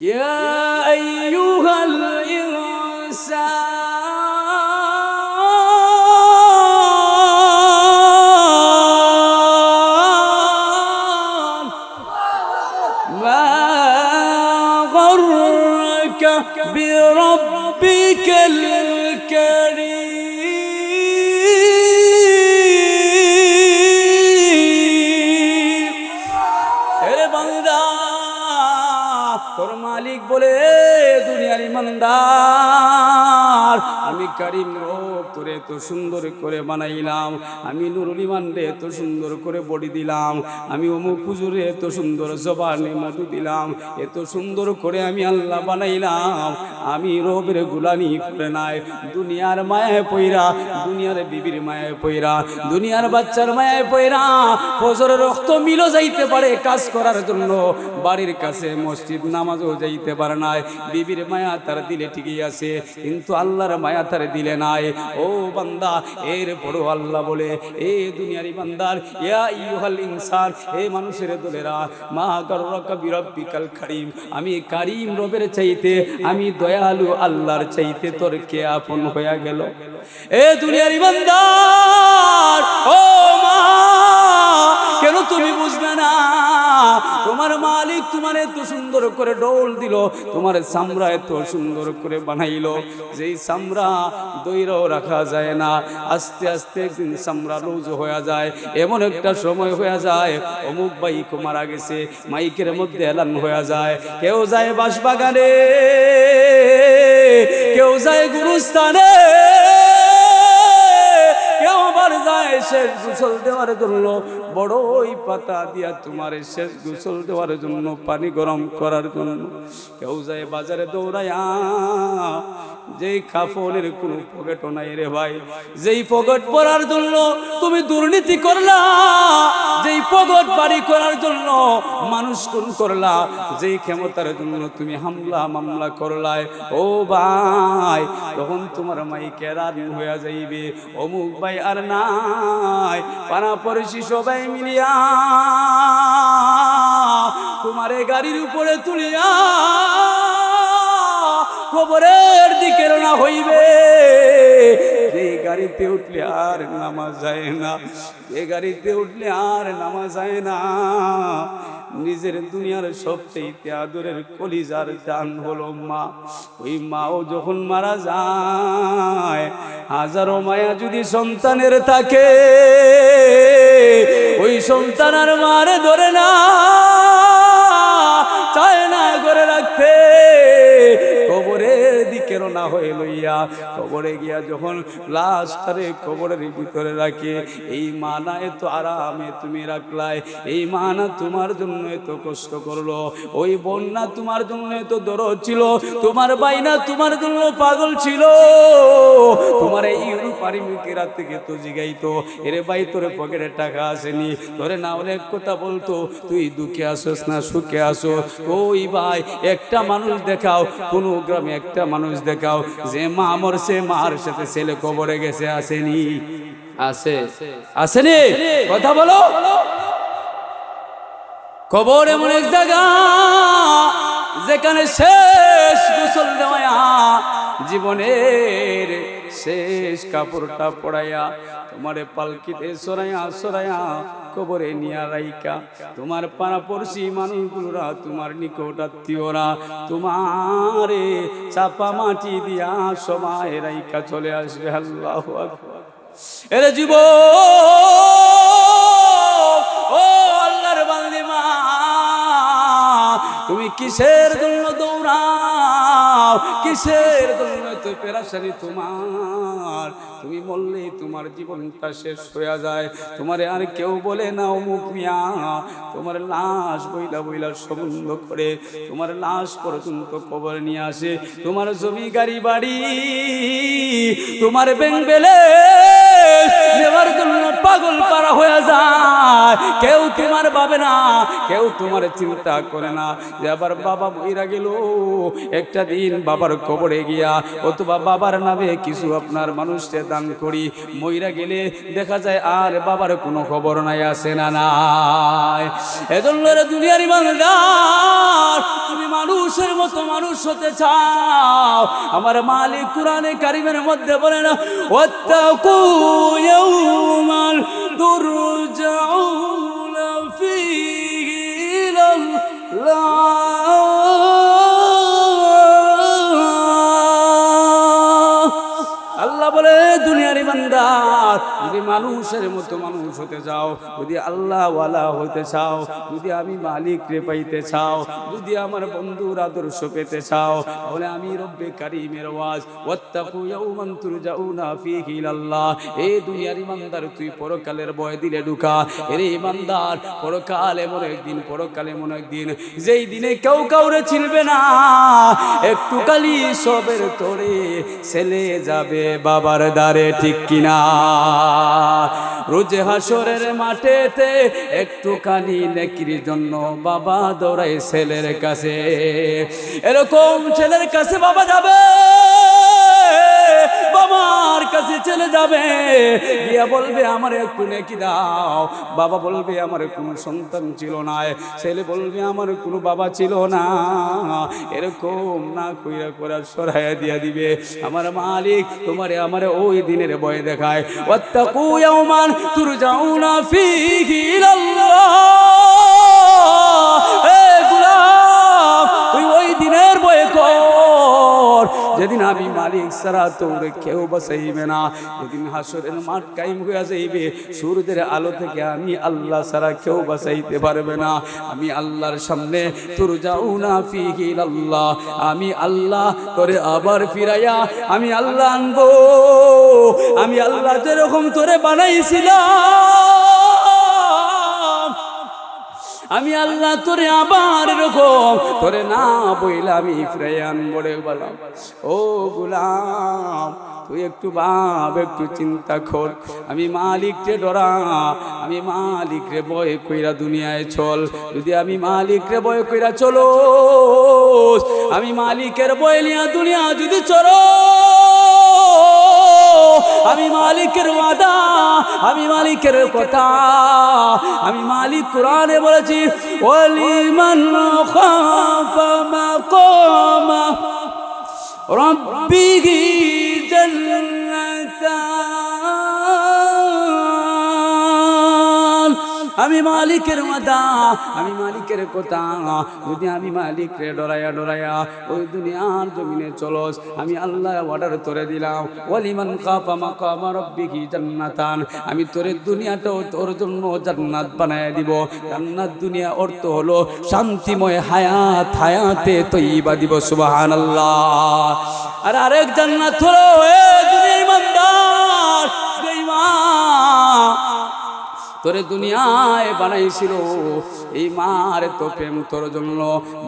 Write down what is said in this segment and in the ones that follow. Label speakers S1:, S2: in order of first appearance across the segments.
S1: يا أيها الإنسان ما غرك بربك الكريم তোর মালিক বলে দুনিয়ার ইমানদার আমি কারীম রব তোরে এত সুন্দর করে বানাইলাম, আমি নুরুল ইমান রে এত সুন্দর করে বডি দিলাম, আমি অমুক হুজুরে এত সুন্দর জবানে মধু দিলাম, এত সুন্দর করে আমি আল্লাহ বানাইলাম। আমি রবের গুলামি করে নাই দুনিয়ার মায়ায় পইরা, দুনিয়ার বিবির মায়ায় পইরা, দুনিয়ার বাচ্চার মায়ায় পইরা ফজরের রক্ত মিলো যাইতে পারে কাজ করার জন্য, বাড়ির কাছে মসজিদ নামাজও যাইতে পারে নাই, বিবির মায়া তার দিলে ঠিকই আছে কিন্তু আল্লাহর মায়া তার দিলে নাই। ও বান্দা, এর পরও আল্লাহ বলে এ দুনিয়ার ইমানদার, ইয়া আইয়ুহাল ইনসান, হে মানুষের দলেরা, মা গাররাকা বিরাব্বিকাল কারীম, আমি কারীম রবের চাইতে, আমি দয়ালু আল্লাহর চাইতে তোর কে আপন হইয়া গেল? এ দুনিয়ার ইমানদার, ও মা, কেন তুমি বুঝবে না? তোমার মালিক তোমার এত সুন্দর করে ডোল দিল, তোমার চামড়া এত সুন্দর করে বানাইলো, যেই চামড়া দইরাও রাখা যায় না, আস্তে আস্তে একদিন চামড়া লুজ হয়ে যায়, এমন একটা সময় হয়ে যায় অমুক বাইক মারা গেছে, মাইকের মধ্যে এলান হয়ে যায়, কেউ যায় বাঁশবাগানে, কেউ যায় গুরুস্থানে, কেউ আবার যায় শেষ গোসল দেওয়ার জন্য বড়ই পাতা দিয়া তোমার শেষ গোসল দেওয়ার জন্য, পানি গরম করার জন্য, কেউ যায় বাজারে দৌড়াইয়া, যেই কাফনের কোনো পকেটও নাই রে ভাই, যেই পকেট পরার জন্য তুমি দুর্নীতি করলা, যেই পকেট বাড়ি করার জন্য মানুষ খুন করলা, যেই ক্ষমতার জন্য তুমি হামলা মামলা করলাই, ও ভাই, তখন তোমার মাইকে রাত হইয়া যাইবে, অমুক ভাই আর নাই, পাড়া পড়শি সবাই মিলিয়া তোমারে গাড়ির উপরে তুলিয়া কবরের দিকে রওনা হইবে। এই গাড়িতে উঠলে আর নামা যায় না, এই গাড়িতে উঠলে আর নামা যায় না। নিজের দুনিয়ার সবচেয়ে আদরের কলিজার জান হলো মা, ওই মাও যখন মারা যায়, হাজারো মায়া যদি সন্তানের থাকে, ওই সন্তান আর মারে ধরে না, চায় না করে রাখতে, কবরের দিকে রওনা হয়ে লইয়া কবরে গিয়া যখন লাশটারে কবরের ভিতরে রাখে, এই মা না এত আরামে তুমি রাখলাই, এই মা না তোমার জন্য এত কষ্ট করলো, ওই বোন না তোমার জন্য এত দরদ ছিল, তোমার ভাই না তোমার জন্য পাগল ছিল, তোমার এই ইউরোপারি মুখের থেকে তো জিগাইতো, এরে ভাই তোর পকেটে টাকা আসেনি, তোরে না অনেক কথা বলতো, তুই দুঃখে আসোস না সুখে আসো, ওই ভাই একটা মানুষ দেখাও, কোন গ্রামে একটা মানুষ দেখাও যে মা মরছে, মার সাথে ছেলে কবরে গেছে, আসেনি? আছে? আসেনি? কথা বলো। কবর এমন এক জায়গা যেখানে শেষ গোসল দেওয়া, জীবনের শেষ কাপড়টা পড়াইয়া তোমারে পালকিতে সরাইয়া সরাইয়া কবরে নিয়া রাইকা, তোমার পাড়া পড়শি মানুষগুলোরা, তোমার নিকট আত্মীয়রা তোমারে চাপা মাটি দিয়া সবাই রাইকা চলে আসবে। আল্লাহু আকবার। এরে জীব, ও আল্লাহর বান্দি মা, তুমি কিসের জন্য দৌড়াও, কিসের জন্য তো পেরেশানি তোমার? তুমি বললে তোমার জীবনটা শেষ হয়ে যায়, তোমারে আর কেউ বলে না অমুক মিয়া, তোমার লাশ বইলা বইলা সম্বন্ধ করে তোমার লাশ পর্যন্ত কবর নিয়ে আসে, তোমার জমি গাড়ি বাড়ি, তোমার ব্যাংক ব্যালেন্স, নেওয়ার জন্য পাগল পারা হয়ে যায়। কেউ তোমার ভাবে না, কেউ তোমার চিন্তা করে না যে আবার বাবা মইরা গেল, একটা দিন বাবার কবরে গিয়া অথবা বাবার নামে কিছু আপনার মানুষকে দান করি, মইরা গেলে দেখা যায় আর বাবার কোনো খবর নাই, আছে না নাই? এজন্য দুনিয়ার ইমানদার, তুমি মানুষের মতো মানুষ হতে চাও, আমার মালিক কোরআনে কারিমের মধ্যে বলে না, ওয়াত্তাকু ইয়াওমান তুরজাউনা ফীহি ইলাল্লাহ। আল্লাহ বলে দুনিয়ার ইমানদার, যদি মানুষের মতো মানুষ হতে চাও, যদি আল্লাহ ওয়ালা হতে চাও, যদি আমি মালিক রে পাইতে চাও, যদি আমার বন্ধুর আদর্শ পেতে চাও, তাহলে আমি রব্বে কারিমের ওয়াজ ওয়াত্তাকু ইয়াওমান তুরজাউনা ফীহি ইলাল্লাহ। এই দুনিয়ার ইমানদার, তুই পরকালের ভয় দিলে ঢুকা। এর ইমানদার, পরকাল এমন একদিন, পরকাল এমন একদিন যেই দিনে কেউ কাউরে চিনবে না, একটু কালি সবের তোরে ছেলে যাবে বাবার দ্বারে, ঠিক কিনা? রোজ হাসরের মাঠেতে একটুখানি নেকির জন্য বাবা দৌড়ায় ছেলের কাছে। এরকম ছেলের কাছে বাবা যাবে, বাবার কাছে চলে যাবে, গিয়া বলবে আমার একটু নেকি দাও। বাবা বলবে আমার কোনো সন্তান ছিল না, ছেলে বলবে আমার কোনো বাবা ছিল না। এরকম না কইরা কইরা সরাইয়া দিয়া দিবে। আমার মালিক তোমারে আমারে ওই দিনের ভয় দেখায়, ওয়াত্তাকু ইয়াওমান তুরজাউনা ফীহি ইলাল্লাহ। এ গোলাম, তুই ওই দিনের ভয় কর যেদিন আমি মালিক ছাড়া তোরে কেউ বাঁচাইবে না। যেদিন হাসরের মাঠ কায়েম হয়ে যাইবে, সূর্যের আলো থেকে আমি আল্লাহ ছাড়া কেউ বাঁচাইতে পারবে না। আমি আল্লাহর সামনে তুরজাউনা ফীহি ইলাল্লাহ, আমি আল্লাহ তোরে আবার ফিরাইয়া আমি আল্লাহ আনবো। আমি আল্লাহ যেরকম তোরে বানাইছিলাম, আমি আল্লাহ তোরে আবার এরকম তোরে না বইলা আমি ফিরাইয়া আনবো রে বললাম। ও গোলাম, তুই একটু ভাব, একটু চিন্তা কর। আমি মালিক রে ডরা, আমি মালিক রে ভয় কইরা দুনিয়ায় চল। যদি আমি মালিক রে ভয় কইরা চলো, আমি মালিকের ভয় নিয়া দুনিয়া যদি চলো, আমি মালিকের ওয়াদা, আমি মালিকের কথা, আমি মালিক কোরআনে বলেছি, ওয়ালিমান খাফা মাকামা রাব্বিহি জান্নাতান। আমি মালিকের ওয়াদা, আমি মালিকের কথা, যদি আমি মালিকরে ডরাইয়া ডরাইয়া ওই দুনিয়ার জমিনে চলস, আমি আল্লাহ অর্ডার তোরে দিলাম, ওয়ালিমান খাফা মাকামা রাব্বিহি জান্নাতান। আমি তোরে দুনিয়াটাও তোর জন্য জান্নাত বানায় দিব। জান্নাত দুনিয়া অর্থ হলো শান্তিময় হায়াত, হায়াতে তৈয়বা দিব। সুবহানাল্লাহ। আর আরেক জান্নাত হলো এ দুনিয়ার ইমানদার, যেই মা তোরে দুনিয়ায় বানাইছিল, এই মার তো প্রেম তোর জন্য।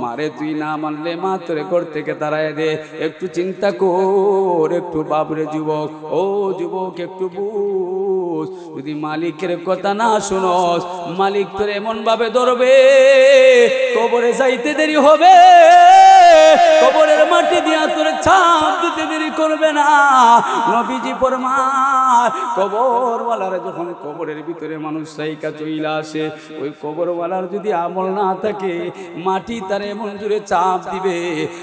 S1: মারে তুই না মানলে মা তোরে ঘর থেকে তাড়ায় দে। একটু চিন্তা কর, একটু বাবরে যুবক, ও যুবক একটু বুঝ। যদি মালিকের কথা না শুনস, মালিক তোরে এমন ভাবে ধরবে, কবরে যাইতে দেরি হবে, কবরের মাটি দিয়া তোরে ছাপ দিতে দেরি করবে না। নবীজি ফরমান, কবরওয়ালার যখন কবরের ভিতরে মানুষ সাইকা চইলা আসে, ওই কবরওয়ালার যদি আমল না থাকে, মাটি তার এমন জোরে চাপ দিবে,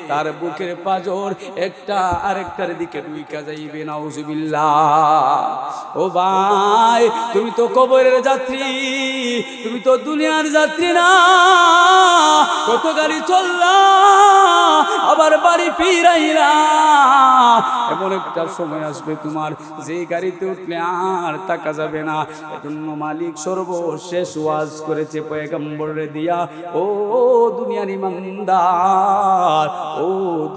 S1: তার বুকের পাঁজর একটা আরেকটার দিকে ঢুইকা যাইবে। নাউজুবিল্লাহ। ও ভাই, তুমি তো কবরের যাত্রী, তুমি তো দুনিয়ার যাত্রী না। কত গাড়ি চললা, আবার বাড়ি ফিরাইলা। এমন একটা সময় আসবে তোমার, যে গাড়িতে উঠলে আর তাকা যাবে না। এজন্য মালিক সর্বশেষ ওয়াজ করেছে পয়গম্বরে দিয়া, ও দুনিয়ার ইমানদার, ও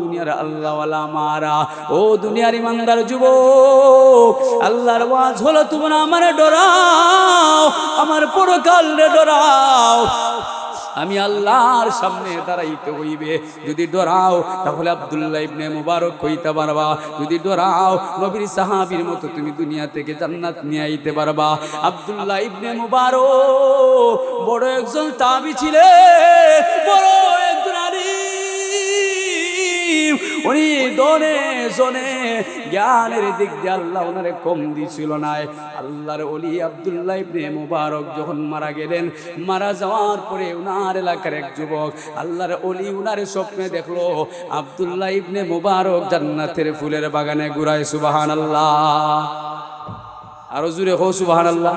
S1: দুনিয়ার আল্লাহওয়ালা মারা, ও দুনিয়ার ইমানদার যুবক, আল্লাহর ওয়াজ হলো তোমরা আমারে ডরাও, আমার পরকাল রে ডরাও। আমি আল্লাহর সামনে দাঁড়াইতে হইবে। যদি ডরাও তাহলে আব্দুল্লাহ ইবনে মুবারক কইতে পারবা, যদি ডরাও নবীর সাহাবীর মতো তুমি দুনিয়া থেকে জান্নাত নিয়ে আইতে পারবা। আব্দুল্লাহ ইবনে মুবারক বড় একজন তাবী ছিলেন, বড় একজন আলিম। উনি দনে জনে জ্ঞানের দিক দিয়ে আল্লাহ ওনারে কম দিছিল না। আল্লাহর ওলি আব্দুল্লাহ ইবনে মুবারক যখন মারা গেলেন, মারা যাওয়ার পরে উনার এলাকার এক যুবক আল্লাহর ওলি উনারে স্বপ্নে দেখলো আব্দুল্লাহ ইবনে মুবারক জান্নাতের ফুলের বাগানে ঘুরায়। সুবহানাল্লাহ, আরো জোরে হো সুবহানাল্লাহ।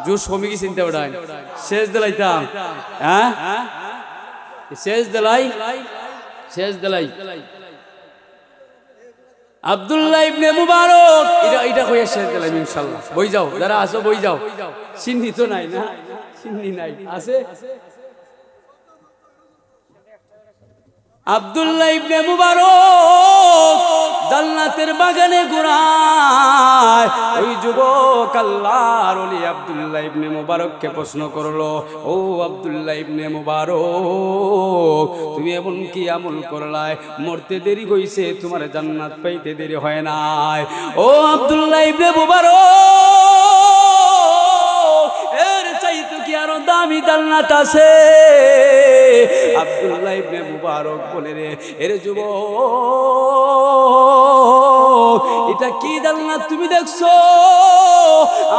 S1: জোশ কমে কি চিন্তা করেন? শেষ দিলাইতাম, হ্যাঁ শেষ দিলাই, শেষ দিলাই। আব্দুল্লাহ ইবনে মুবারক এটা কইয়া শেষ দিলাম ইনশাআল্লাহ। বই যাও, যারা আসো বই যাও। সিন্নি তো নাই না, সিন্নি নাই, আছে। আব্দুল্লাহ ইবনে মুবারক জান্নাতের বাগানে ঘুরায়। ওই যুবক আল্লাহর ওলি আব্দুল্লাহ ইবনে মুবারককে প্রশ্ন করলো, ও আব্দুল্লাহ ইবনে মুবারক, তুমি এমন কি আমল করলাই মরতে দেরি হইছে, তোমার জান্নাত পাইতে দেরি হয় নাই? ও আব্দুল্লাহ ইবনে মুবারক, এর চাইতে কি আরো দামি জান্নাত আছে? আব্দুল্লাহ ইবনে মুবারক বলে, রে এর যুবক, এটা কি জান্নাত তুমি দেখছো?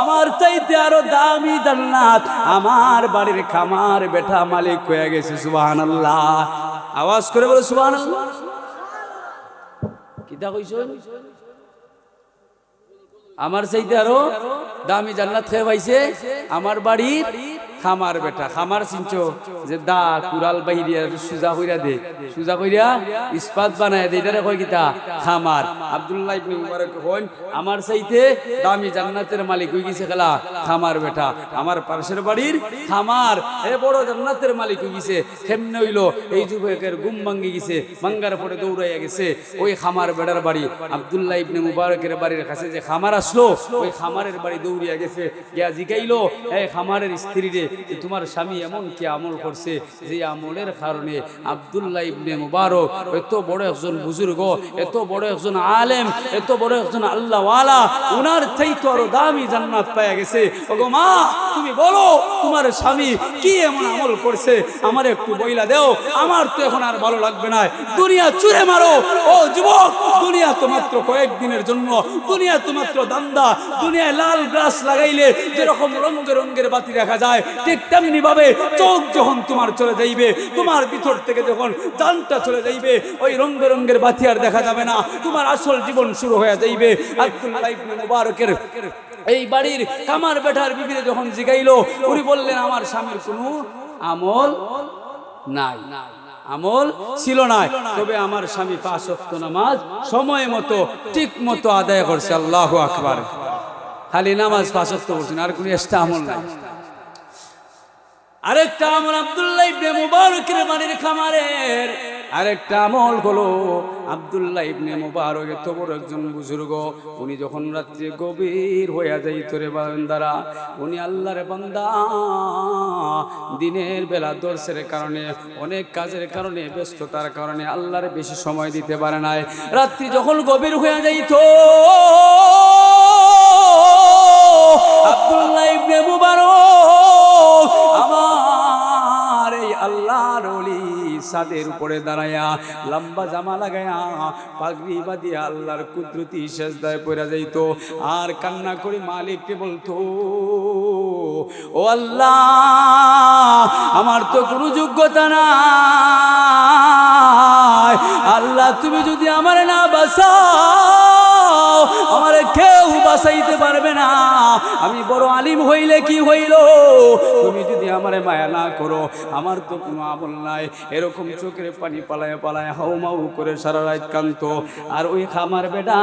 S1: আমার চাইতে আরো দামি জান্নাত আমার বাড়ির খামার বেটা মালিক হয়ে গেছে। সুবহানাল্লাহ, আওয়াজ করে বলো সুবহানাল্লাহ। কিটা কইছো? আমার চাইতে আরো দামি জান্নাত খেয়ে পাইছে আমার বাড়ির খামার বেটা। খামার চিনছো যে দা কুড়াল বাহিরিয়া সুজা কইরা দে, সুজা কইরা ইস্পাত বানায় দে, এটারে কয় কিতা? খামার। আব্দুল্লাহ ইবনে মুবারক কইন আমার চাইতে দামি জান্নাতের মালিক হই গেছে খেলা খামার বেটা। আমার পাশের বাড়ির খামার এ বড় জান্নাতের মালিক হই গেছে। কেমনে হইলো? এই যুবকের ঘুম ভাঙ্গি গেছে, ভাঙ্গার পরে দৌড়াইয়া গেছে ওই খামার বেটার বাড়ি। আব্দুল্লাহ ইবনে মুবারকের বাড়ির কাছে যে খামার আসলো, ওই খামারের বাড়ি দৌড়িয়া গেছে, গিয়া জিগাইলো এই খামারের স্ত্রী রে, তোমার স্বামী এমন কি আমল করছে যে আমলের কারণে আব্দুল্লাহ ইবনে মুবারক এত বড় একজন বুজুর্গ, এত বড় একজন আলেম, এত বড় একজন আল্লাহওয়ালা, উনার চাইতে আরো দামি জান্নাত পেয়ে গেছে। ওগো মা, তুমি বলো তোমার স্বামী কি এমন আমল করছে, আমার একটু বইলা দেও, আমার তো এখন আর ভালো লাগবে না। দুনিয়া চুরে মারো ও যুবক, দুনিয়া তো মাত্র কয়েকদিনের জন্য, দুনিয়া তো মাত্র দান্দা। দুনিয়ায় লাল গ্লাস লাগাইলে যেরকম রঙে রঙের বাতি দেখা যায়, ঠিক তেমনি ভাবে চোখ যখন তোমার চলে যাইবে, তোমার ভিতর থেকে যখন জানটা চলে যাইবে, ওই রঙে রঙের বাতি আর দেখা যাবে না, তোমার আসল জীবন শুরু হয়ে যাইবে। আব্দুল্লাহ ইবনে মুবারকের এই বাড়ির কামার বেটার বিবিরে যখন জিগাইলো, উনি বললেন আমার স্বামীর কোনো আমল নাই, আমল ছিল না, তবে আমার স্বামী 5 ওয়াক্ত নামাজ সময় মতো ঠিক মতো আদায় করছে। আল্লাহু আকবার। খালি নামাজ 5 ওয়াক্ত পড়ছেন, আর কোনো এক্সট্রা আমল নাই। আরেকটা আমল আব্দুল্লাহ ইবনে মুবারকের বাড়ির খামারের আরেকটা আমল হলো, আব্দুল্লাহ ইবনে মুবারক এত বড় একজন বুজুর্গ, উনি যখন রাত্রে গভীর হইয়া যাইত রে বান্দারা, উনি আল্লাহর বান্দা, দিনের বেলা দর্শের কারণে, অনেক কাজের কারণে, ব্যস্ততার কারণে আল্লাহর বেশি সময় দিতে পারে নাই। রাত্রি যখন গভীর হইয়া যাইত, আব্দুল্লাহ ইবনে মুবারক আমার এই আল্লাহর ওলি ছাদের উপরে দাঁড়ায়া লম্বা জামা লাগায়া পাগড়ি বাঁধিয়া আল্লাহর কুদরতি সেজদায় পড়ে যাইত, আর কান্না করে মালিককে বলতো, ও আল্লাহ, আমার তো কোনো যোগ্যতা নাই, আল্লাহ তুমি যদি আমার না বাঁচাও, আমার কেউ বাঁচাইতে পারবে না। আমি বড় আলিম হইলে কি হইল, তুমি যদি আমারে মায়া না করো, আমার তো কোনো আমল নাই। এরকম চোখের পানি পালায় পালায় হাউমাউ করে সারা রাত কাঁদতো। আর ওই খামার বেটা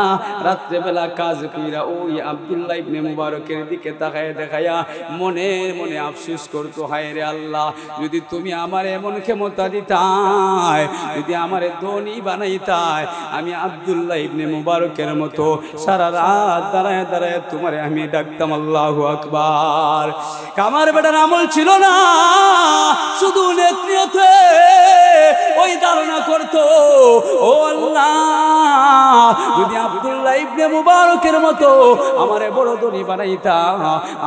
S1: রাত্রেবেলা কাজ কইরা ওই আব্দুল্লাহ ইবনে মুবারকের দিকে তাকায় দেখায়া মনে মনে আফসোস করতো, হায় রে আল্লাহ, যদি তুমি আমার এমন ক্ষমতা দিতাই, যদি আমারে ধনী বানাইতাই, আমি আব্দুল্লাহ ইবনে মুবারকের মতো সারা রাত দাঁড়ায় দাঁড়ায় তোমার তোমারে আমি ডাকতাম আল্লাহু আকবার। আমার বেটার আমল ছিল না, শুধু নেক নিয়তে ওই ধারণা করতো, ও আল্লাহ যদি আব্দুল্লাহ ইবনে মুবারকের মতো আমারে বড় ধনী বানাইতা,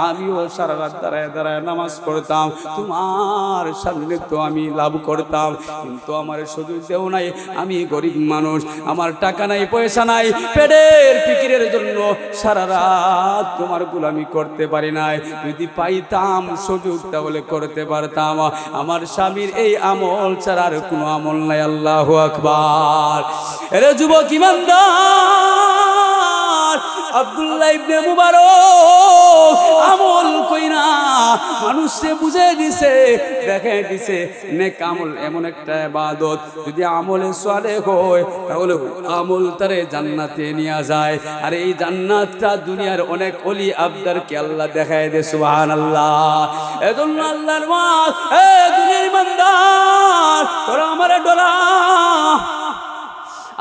S1: আমিও সারা রাত দাঁড়ায় দাঁড়ায় নামাজ পড়তাম, তোমার সান্নিধ্য আমি লাভ করতাম। কিন্তু আমার সুযোগ দেও নাই, আমি গরিব মানুষ, আমার টাকা নাই পয়সা নাই, পেটের ফিকিরের জন্য সারা রাত তোমার গোলামি করতে পারি নাই। যদি পাইতাম সুযোগ তাহলে করতে পারতাম। আমার স্বামীর এই আমল ছাড়া আর কোনো আমল নাই। আল্লাহু আকবার। এরে যুবক ইমানদার, আব্দুল্লাহ ইবনে মুবারক আমল কইরা মানুষকে বুঝে দিছে, দেখে দিছে নেক আমল এমন একটা ইবাদত, যদি আমলে সালেহ হয় তাহলে আমল তারে জান্নাতে নিয়ে যায়। আর এই জান্নাতটা দুনিয়ার অনেক ওলি আবদারকে আল্লাহ দেখায় দেয়। সুবহানাল্লাহ। এজন্য আল্লাহর ওয়াজ, এ দুনিয়ার ইমানদার, তোরা আমারে ডরা,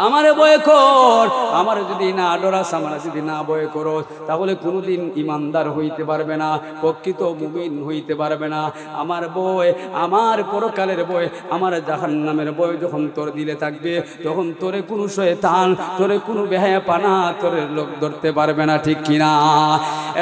S1: আমারে ভয় কর। আমার যদি না ডরাস, আমার যদি না ভয় করো, তাহলে কোনোদিন ইমানদার হইতে পারবে না, প্রকৃত মুমিন হইতে পারবে না। আমার ভয়, আমার পরকালের ভয়, আমার জাহান্নামের ভয় যখন তোর দিলে থাকবে, তখন তোরে কোনো শয়তান, তোরে কোনো বেহায়াপানা তোরে লোক ধরতে পারবে না, ঠিক কিনা?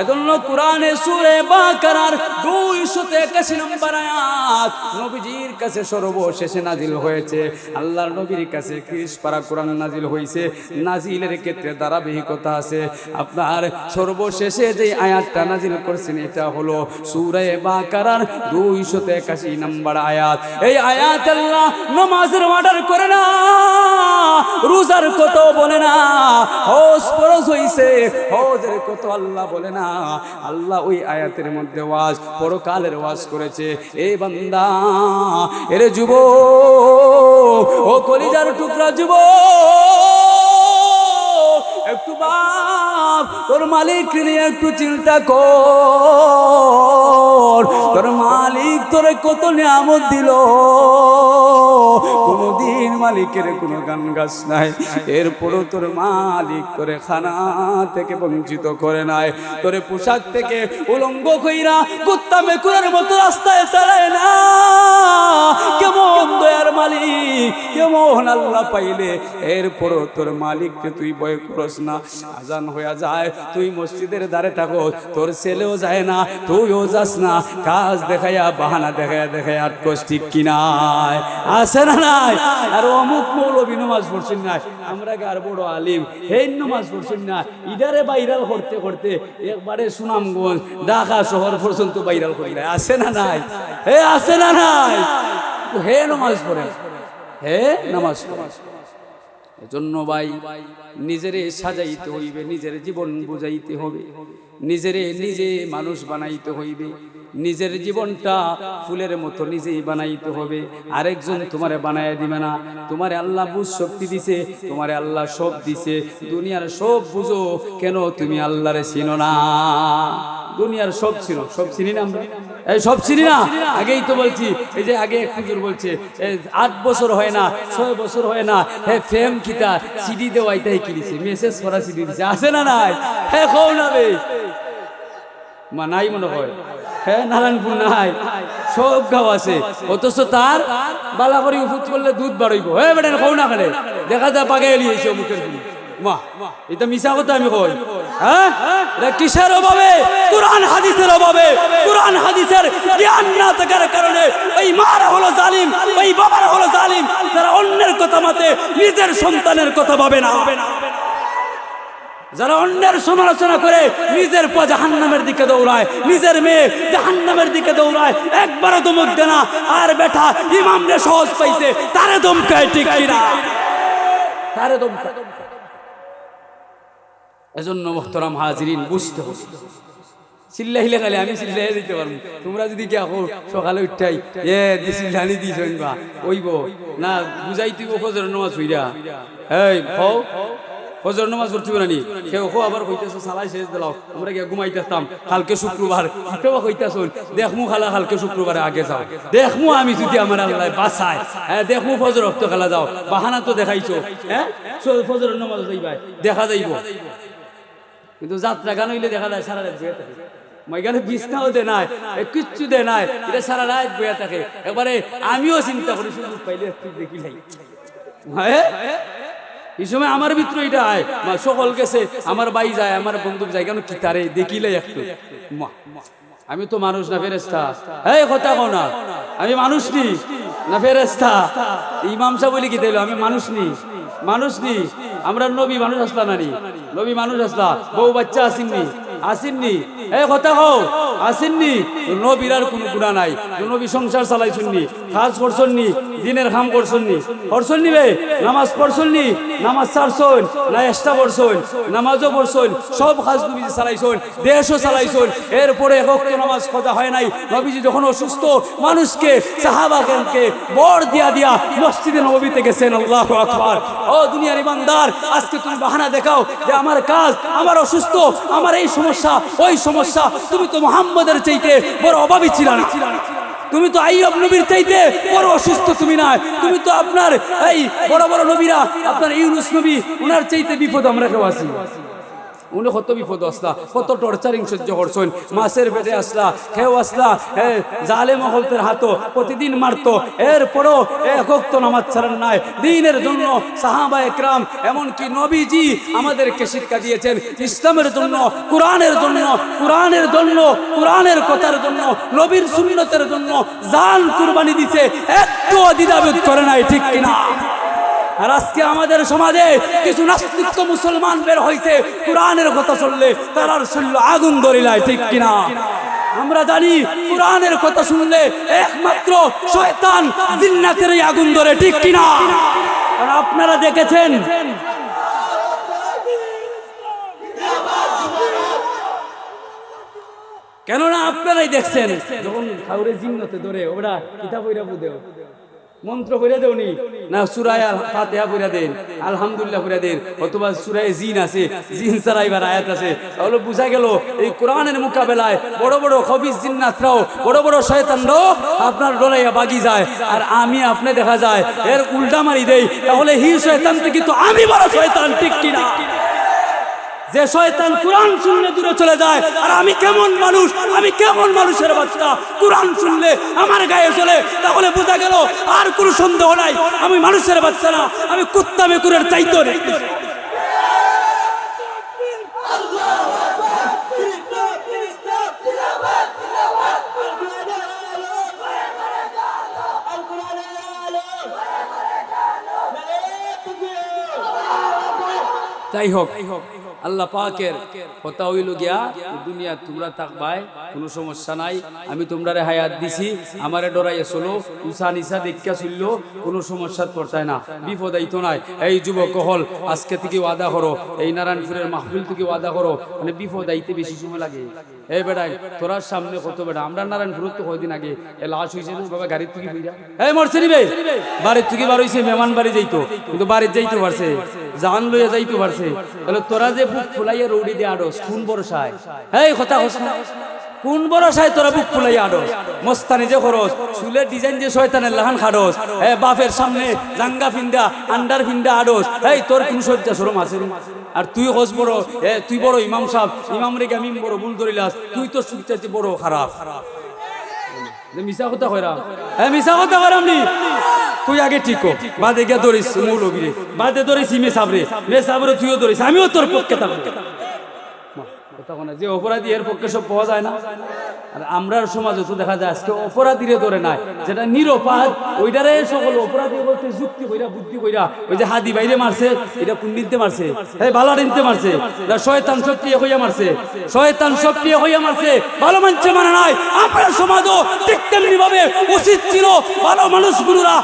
S1: এজন্য কোরআনে সূরা বাকারার 281 নম্বর আয়াত নবীজির কাছে সর্বশেষে নাজিল হয়েছে। আল্লাহর নবীর কাছে 30 পারা কোরআন নাজিল হয়েছে। নাজিলের ক্ষেত্রে ধারাবাহিকতা আছে। আপনার সর্বশেষে যে আয়াতটা নাজিল করছেন এটা হলো সূরা বাকারার 281 নম্বর আয়াত। এই আয়াত আল্লাহ নামাজের অর্ডার করে না, রোজার কত বলে না, হজ ফরজ হইছে হজের কত আল্লাহ বলে না। আল্লাহ ওই আয়াতের মধ্যে ওয়াজ, পরকালের ওয়াজ করেছে। এই বান্দা, এরে যুবক, ও কলিজার টুকরা যুবক, একটু বাপ তোর মালিক নিয়ে একটু চিন্তা কর। তোর মালিক তোরে কত নিয়ামত দিল, কোনদিন মালিকের কোনো গান গাছ নাই, এরপরও তোর মালিক তোরে খানা থেকে বঞ্চিত করে নাই, তোরে পোশাক থেকে উলঙ্গ কইরা কুত্তা মেকুরের মতো রাস্তায় চালায় না। কেমন দয়ার মালিক, কেমন আল্লাহ পাইলে এরপরও তোর মালিককে তুই ভয় করস না। আজান হয়ে যায়, তুই মসজিদের ধারে থাকো, তোর ছেলেও যায় না, তুইও যাস না, কাজ দেখাইয়া বাহানা দেখাইয়া আটকস, ঠিক কিনা? আছে না নাই? আর অমুক মৌলবী নামাজ পড়ছেন না, আমরা আর বড় আলিম এই নামাজ পড়ছেন না, ইডারে ভাইরাল করতে করতে একবারে সুনামগঞ্জ ঢাকা শহর পর্যন্ত ভাইরাল করি না। আছে না নাই? হে আছে না নাই? হে নামাজ পড়ে, হে নামাজ পড়ে। এজন্য ভাই নিজেরে সাজাইতে হইবে, নিজের জীবন বুঝাইতে হবে, নিজেরে নিজে মানুষ বানাইতে হইবে, নিজের জীবনটা ফুলের মতো নিজেই বানাইতে হবে। আরেকজন তোমারে বানায় দিবে না। তোমারে আল্লাহ বুঝ শক্তি দিছে, তোমারে আল্লাহ সব দিছে, দুনিয়ার সব বুঝো, কেন তুমি আল্লাহরে চিনো না? দুনিয়ার সব চিনো, সব চিনি না আমরা, এই সব চিনি না। আগেই তো বলছি, এই যে আগে এক হুজুর বলছে 8 বছর হয় না, 6 বছর হয় না, হে ফেম কিতা সিডি দেওয়াইতাই কিনেছে, মেসেজ করা সিডি দিছে। আছে না নাই? হ্যাঁ কও না বে মা, নাই মনে হয়। হ্যাঁ নারায়ণপুর নাই, সব গাঁও আছে, অথচ তার বালা করে উফুত করলে দুধ বাড়ইব। হ্যাঁ বেটা কও না কেন, দেখা যায় পাগে এলিয়েছে মুখের গুলি। মা এটা মিশা কথা আমি কই? হ্যাঁ এটা কিসের অভাবে? কুরআন হাদিসের অভাবে। কুরআন হাদিসের জ্ঞান না থাকার কারণে ওই মারা হলো জালিম, ওই বাবার হলো জালিম, যারা অন্যের কথা মতে নিজের সন্তানের কথা ভাবে না, যারা অন্যের সমালোচনা করে নিজের পা জাহান্নামের দিকে দৌড়ায়, নিজের মেয়ে জাহান্নামের দিকে দৌড়ায়, একবারও দমক দেয় না। আর বেটা ইমামরে সহজ পাইছে, তারে দমকায়, ঠিক কিনা? তারে দমকায়। এজন্য মুহতারাম হাজিরিন, বুঝতে হবে। চিল্লাইলে গেলে আমি চিল্লাই দিতে পারবো, তোমরা যদি কি এখন সকালে উঠাই চিল্লানি দিস ওইব না, বুঝাই তুই ফজর নামাজ হইরা, এই ফজর নামাজ পড়তে পারি কেউ আবার কইতেছ সালাই শেষ দিলাও, আমরা গিয়ে ঘুমাইতেতাম, কালকে শুক্রবার কেউ কইতেছ দেখমু খালা, কালকে শুক্রবারে আগে যাও, দেখমু আমি যদি আমার আল্লাহ বাঁচায়, হ্যাঁ দেখমু ফজর রক্ত খেলা যাও, বাহানা তো দেখাইছো, হ্যাঁ ফজর নামাজ যাইবাই দেখা যাইব। কিন্তু যাত্রা গান হইলে দেখা যায় সারা রাত বইয়া থাকে, এখানে বিছনাও দে নাই, কিচ্ছু দে নাই, এটা সারা রাত বইয়া থাকে। এবারে আমিও চিন্তা করি সুযোগ পাইলে একটু দেখি নাই, হ্যাঁ এই সময় আমার ভিতরে এটা আয় সকল গেছে, আমার ভাই যায়, আমার বন্ধু যায়, কেন কি তারে দেখিলে একটু আমি তো মানুষ না ফেরেশতা, এই কথা কও না, আমি মানুষ নি না ফেরেশতা? ইমাম সাহেব বলি কি তাইলো, আমি মানুষ নি, মানুষ নি, আমরা নবী মানুষ আসলা নারী, নবী মানুষ আসলা, বউ বাচ্চা আসেননি, আসেননি, এই কথা কও আসেননি? নবীর আর কোনো গুণা নাই, নবী সংসার চালাইছুননি, কাজ করছননি, দিনের কাম করছননি, করছননি বে, নামাজ পড়ছননি, নামাজ ছাড়ছন না এক্সট্রা পড়ছন, নামাজও পড়ছন, সব কাজ নবী চালাইছন, দেশও চালাইছন, এরপরে এক ওয়াক্ত নামাজ কথা হয় নাই। নবীজি যখন অসুস্থ মানুষকে সাহাবাগণকে বর দিয়া দিয়া মসজিদে নববীতে গেছেন। আল্লাহু আকবার। ও দুনিয়ার ইমানদার, আজকে তুমি বাহানা দেখাও যে আমার কাজ, আমার অসুস্থ, আমার এই সমস্যা, ওই সমস্যা। তুমি তো মুহাম্মদের চাইতে বড় অভাবী ছিল না, তুমি তো আইয়ুব নবীর চাইতে বড় অসুস্থ তুমি না, তুমি তো আপনার এই বড় বড় নবীরা, আপনার ইউনুস নবী, ওনার চাইতে বিপদ আমরা কেউ আছি। উনি কত বিপদ আসলা, কত টর্চারিং সহ্য করছেন, মাছের পেটে আসলা, খেয়েও আসলা, জালে মহলতের হাতো প্রতিদিন মারতো, এরপরও এক ওয়াক্ত নামাজ ছাড়েন নাই দ্বীনের জন্য। সাহাবা একরাম এমনকি নবীজি আমাদেরকে শিক্ষা দিয়েছেন ইসলামের জন্য, কোরআনের জন্য, কোরআনের জন্য, কোরআনের কথার জন্য, নবীর সুন্নতের জন্য জান কুরবানি দিছে, একটু দ্বিধাবোধ করে নাই, ঠিক কিনা? আর আজকে আমাদের সমাজে কিছু নাস্তিক মুসলমান বের হইছে, কোরআনের কথা শুনলে তারার শরীর আগুন ধরিলায়, ঠিক কিনা? আমরা জানি কোরআনের কথা শুনলে একমাত্র শয়তান জিন্নাতেরই আগুন ধরে, ঠিক কিনা? আর আপনারা দেখেছেন কেননা আপনারাই দেখছেন যখন খাউরে জিন্নতে ধরে ওরা কিতাব বইরা বুদেও মন্ত্র পড়ে দেওনি না, সূরা ফাতিহা পড়ে দেন, আলহামদুলিল্লাহ পড়ে দেন, অথবা সূরা জিন আছে, জিন ছাড়া এবার আয়াত আছে, তাহলে বুঝা গেল এই কোরআনের মোকাবেলায় বড় বড় খবিস জিন্নাতরাও, বড় বড় শয়তানরাও আপনার ডলাইয়া বাগি যায়। আর আমি আপনি দেখা যায় এর উল্টা মারি দেই, তাহলে হি শয়তান থেকে তো আমি বড় শয়তান, ঠিক কিনা? যে শয়তান কোরআন শুনলে দূরে চলে যায়, আর আমি কেমন মানুষ, আমি কেমন মানুষের বাচ্চা, কোরআন শুনলে আমার গায়ে চলে, তাহলে বোঝা গেল আর কোনো সন্দেহ নাই আমি মানুষের বাচ্চা না, আমি কুত্তা মেকুরের চাইতো রে। যাই হোক, আল্লাহ পাকের কথা হইল গিয়া দুনিয়া তোমরা থাকবাই, কোনো সমস্যা নাই, আমি তোমরা হায়াত দিছি, আমারে ডরাইয়া চলো, উষা নিশা দেখা চললো, কোনো সমস্যার পড়তায় না, বিপদ আইতো নাই। এই যুবক হল আজকে থেকে ওয়াদা করো, এই নারায়ণপুরের মাহফিল থেকে ওয়াদা করো, মানে বিপদ আইতে বেশি সময় লাগে। এই বেড়াই তোরার সামনে কত বেড়া, আমরা নারায়ণপুর তো কয়দিন আগে লাশ হয়েছে না বাবা, গাড়ির থেকে ফিরা এই মরছে নিবে, বাড়ির থেকে বার হয়েছে, মেহমান বাড়ি যাইতো, কিন্তু বাড়ির যাইতে পারছে, জান লইয়া যাইতে পারছে। তাহলে তোরা যে বুক ফুলাইয়া রৌড়ি দিয়ে আড়স কোন ভরসায়, এই কথা কোন ভরসায় তোরা বুক ফুলাইয়া আড়স? মস্তানি যে খরচ, চুলের ডিজাইন যে শয়তানের লাহান খাড়স, বাপের সামনে জাঙ্গা ফিন্দা, আন্ডার ফিন্দা আড়স, এই তোর কোন সজ্জা শরম আছে? আর তুই হস বড়, তুই বড় ইমাম সাহেব, ইমাম রেগে আমি বড় ভুল ধরিলাস, তুই তো সুচাইতে বড় খারাপ। মিশা কথা কইরা, মিশা কথা কইরাম নি, তুই আগে ঠিক বাদে গিয়া ধরিস মৌলবীরে, বাদে ধরিস মেসাবরে, মেসাবরে তুইও ধরিস, আমিও তোর পক্ষে থাকবো। যে অপরাধী এর পক্ষে সব পাওয়া যায় না। আর আমরার সমাজে তো দেখা যায় আজকে অপরাধীরে ধরে নাই, যেটা নিরপরাধ ওইটারে সকল অপরাধী বলতে যুক্তি কইরা, বুদ্ধি কইরা, ওই যে হাদি বাইরে মারছে, এটা কুন্ডিতে মারছে, এই বালাডিনতে মারছে, শয়তান সক্রিয় হইয়া মারছে, শয়তান সক্রিয় হইয়া মারছে, ভালো মানছে মানে নাই। আপনার সমাজও ঠিক তেমনি ভাবে উচিত ছিল ভালো মানুষগুলোরা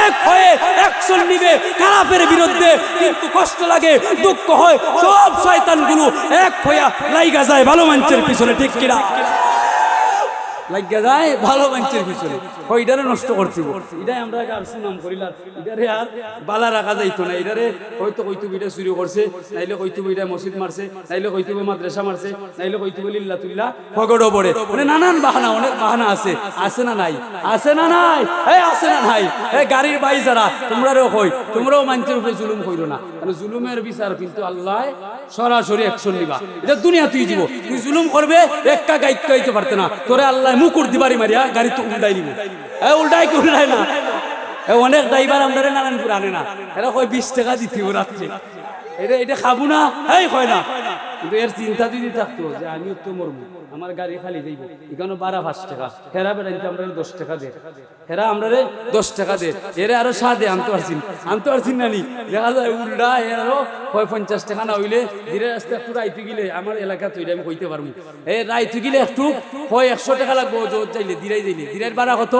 S1: এক হয়ে অ্যাকশন নিবে খারাপের বিরুদ্ধে, কিন্তু কষ্ট লাগে, দুঃখ হয়, সব শয়তানগুলো এক হইয়া লাইগা যায় ভালো মানুষের পিছনে, ঠিক কিনা? লাগিয়া যায় ভালো মানুষের পিছনে ওইটারে নষ্ট করছিল। এটাই আমরা আর সুনাম করিলাম, এটারে আর বালা রাখা যাইতো না। এটারে হয়তো কইতুব এটা চুরি করছে, নাইলে কইতুব এটা মসজিদ মারছে, নাইলে কইতুব মাদ্রাসা মারছে, নাইলে কইতুব লিল্লাতুল্লাহ ফগড়ও পড়ে, মানে নানান বাহানা, অনেক বাহানা আছে। আছে না নাই? আছে না নাই? আছে না নাই? গাড়ির বাই যারা তোমরাও কই, তোমরাও মানুষের উপরে জুলুম কইরো না, কারণ জুলুমের বিচার কিন্তু আল্লাহ সরাসরি অ্যাকশন নিবা। এটা দুনিয়া তুই দিব, তুই জুলুম করবে একটা গাইতে গাইতে পারতে না, তোরে আল্লাহ মুকুর দিবারি মারিয়া গাড়ি তো উল্টাই দিব। উল্টাই কি উল্টাই না? অনেক ড্রাইভার আমরা নারায়ণপুর আনে না, এরা কয় 20 টাকা দিতে রাত্রে, এটা খাবো না, কয় না। কিন্তু এর চিন্তা যদি থাকতো যে আমিও তো মরবো, আমার গাড়ি খালি যাইব, এখানে 12-5 টাকা, হেরা বেড়াইতে আমরা 10 টাকা দে, হেরা আমরা 10 টাকা দে, এরা আরো সাদে আনতে পারছি না নি। দেখা যায় উল্টা এরও হয় 50 টাকা না হইলে ধীরে রাস্তা একটু রাইতে গেলে আমার এলাকা তৈরি আমি কইতে পারবো, রাইতে গেলে একটু হয় 100 টাকা লাগবো, জোর যাইলে দিরাই যাইলে, দিরাই ভাড়া কত?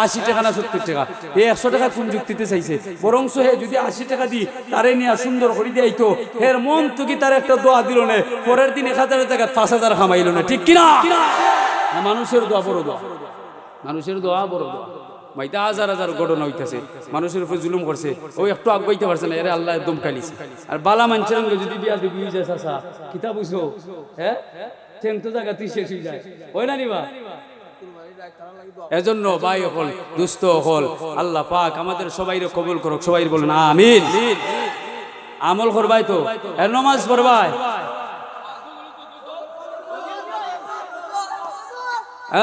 S1: 80 টাকা না 70 টাকা। 100 টাকা কোন যুক্তিতে চাইছে? বরং যদি 80 টাকা দি তারে নিয়ে সুন্দর করে দিয়াইতো, এর মন তো কি তার একটা দোয়া দিল না, পরের দিন 1000 টাকা 5000 খামাইল না, ঠিক কিনা? মানুষের দোয়া বড় দোয়া, মানুষের দোয়া বড় দোয়া। ভাইটা হাজার হাজার ঘটনা হইতেছে, মানুষের উপর জুলুম করছে, ওই একটু আগাইতে পারছে না, এর আল্লাহ একদম খাইছে। আর বালা মানুষের যদি বিয়া দিবি যায় চাচা কিতা বুঝো, ঠেং তো জায়গা তুই শেষ হয়ে যায়, ওই না নিবা। এজন্য ভাই হল, দুস্থ হল, আল্লাহ পাক আমাদের সবাইরে কবুল করুক, সবাই বলেন আমিন। আমল করবাই তো, নামাজ পড়বাই,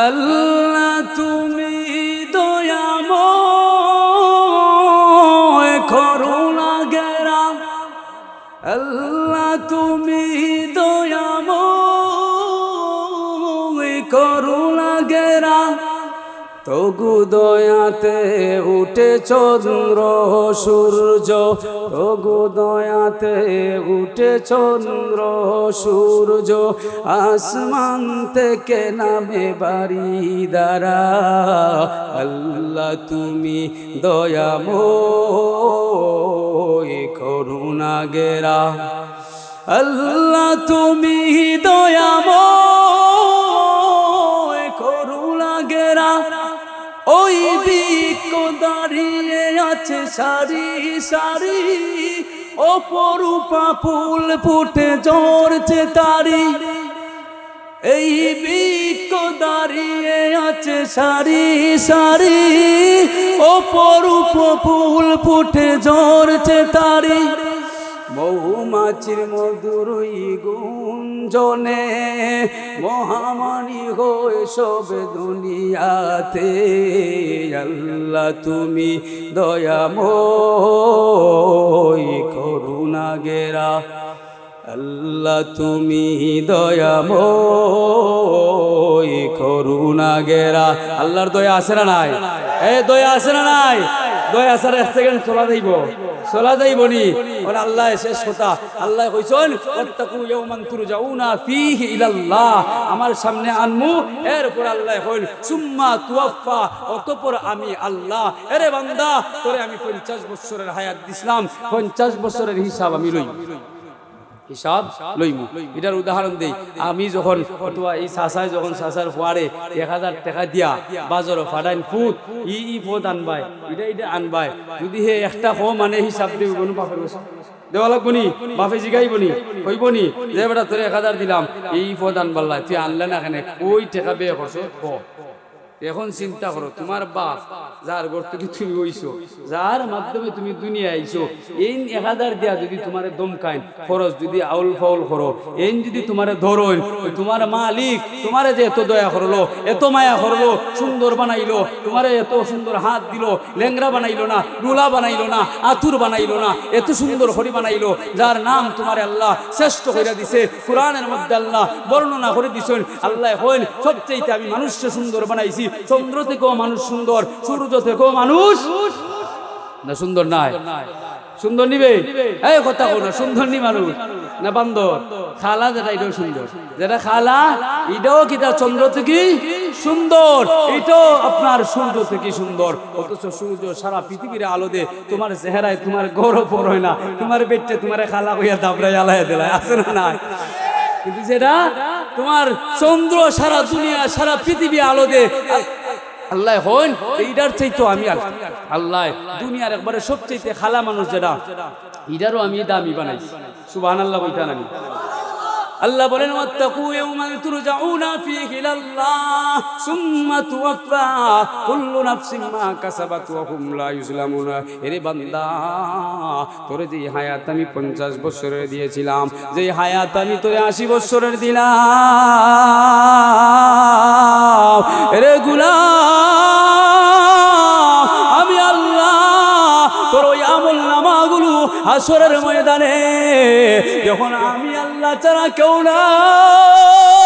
S1: আল্লাহ তুমি দয়াময় করুণা গেরা, আল্লাহ তুমি দয়াময় করুণা গেরা, তগু দয়াতে উঠে চন্দ্র সূর্য, তগু দয়াতে উঠে চন্দ্র সূর্য, আসমান থেকে নামে বাড়ি দ্বারা, আল্লাহ তুমি দয়াময় করুণা গেরা, আল্লাহ তুমি দয়াময় করুণা গেরা। ওই বৃক্ষ দাঁড়িয়ে আছে সারি সারি, অপরূপা ফুল ফুটে ঝরছে তারি, এই বৃক্ষ দাঁড়িয়ে আছে সারি সারি, অপরূপ ফুল ফুটে ঝরছে তারি, মৌমাছির মধুরই গুঞ্জনে মহামারী হয়ে সব দুনিয়াতে, আল্লাহ তুমি দয়াময় করুণা গেরা, আল্লাহ তুমি দয়াময় করুণা গেরা। আল্লাহর দয়া আছে না নাই? দয়া আছে না নাই? দয়া আছে, 1 সেকেন্ড চলা যাইব, চলা যাইব নি? আল্লাহ শেষ কথা, আল্লাহ কইছেন ওয়াত্তাকু ইয়াওমান তুরজাউনা ফীহি ইলাল্লাহ, আমার সামনে আনমু, এরপর আল্লাহ কইল সুম্মা তুওয়াফা, অতঃপর আমি আল্লাহ, এরে বান্দা তোরে আমি 50 বছরের হায়াত দিছিলাম, 50 বছরের হিসাব আমি লই, হিসাব লইমু। এটার উদাহরণ দেই, আমি যখন অথবা এই চাচায় যখন চাচার ফুয়ারে 1000 টাকা দিয়া বাজারও ফাটাইন ফুট ই ফুট আনবাই, এটা আনবাই, যদি হে একটা মানে হিসাব দিব কোনো বাপের দেওয়া লাগবো নি, বাপে জিগাইব নি, কইব নি যে বেটা তোরে 1000 দিলাম এই ফুট আনবাল্লা, তুই আনলে না কেন, ওই টাকা বেয়ে করছো ক। এখন চিন্তা করো, তোমার বাপ যার ঘর থেকে তুমি হইছো, যার মাধ্যমে তুমি দুনিয়া আইছো, এই 1000 দিয়া যদি তোমার দমকাইন খরচ যদি আউল ফাউল করো, এই যদি তোমার ধরোন, তোমার মালিক তোমারে যে এত দয়া করলো, এত মায়া করলো, সুন্দর বানাইলো, তোমারে এত সুন্দর হাত দিল, লেংরা বানাইলো না, রুলা বানাইলো না, আতুর বানাইলো না, এত সুন্দর হরি বানাইলো, যার নাম তোমার আল্লাহ শ্রেষ্ঠ করে দিছে, কোরআনের মধ্যে আল্লাহ বর্ণনা করে দিছেন। আল্লাহ হইল সবচেয়ে আমি মানুষকে সুন্দর বানাইছি, চন্দ্র থেকেও মানুষ সুন্দর, সূর্য থেকেও মানুষ না সুন্দর নাই, সুন্দর নিবে এই কথা কো না, সুন্দর নি মানুষ না বান্দর, খালা যেটা এটাও সুন্দর, যেটা খালা এটাও কিটা চন্দ্র থেকে সুন্দর, এটাও আপনার সূর্য থেকে সুন্দর। অথচ সূর্য সারা পৃথিবীর আলো দে, তোমার চেহারায় তোমার গৌরব হয় না, তোমার পেটে তোমার খালা হইয়া দাবড়াই আলাইয়া দিলায়, আছে না নাই? কিন্তু যেটা তোমার চন্দ্র সারা দুনিয়া সারা পৃথিবী আলো দে আল্লাহ হন এইটার চাইতো আমি আল্লাহ দুনিয়ার একবারে সবচেয়ে খালা মানুষ যেটা এটারও আমি দামি বানাইছি সুবহানাল্লাহ বলতে নানি আল্লাহ বলেন ওয়াত্তাকু ইয়াওমান তুরজাউনা ফীহি ইলাল্লাহ সুম্মা তুওয়াফা কুল্লু নাফসিন মা কাসাবাত ওয়া হুম লা ইউজলামুনা এরে বান্দা তোরে যে হায়াত আমি 50 বছরের দিয়েছিলাম যে হায়াত আমি তোরে 80 বছরের দিলাম এরে গোলাম আমি আল্লাহ তোর ওই আমলনামাগুলো হাসরের ময়দানে যখন আমি আল্লাহ ছাড়া কেউ নাই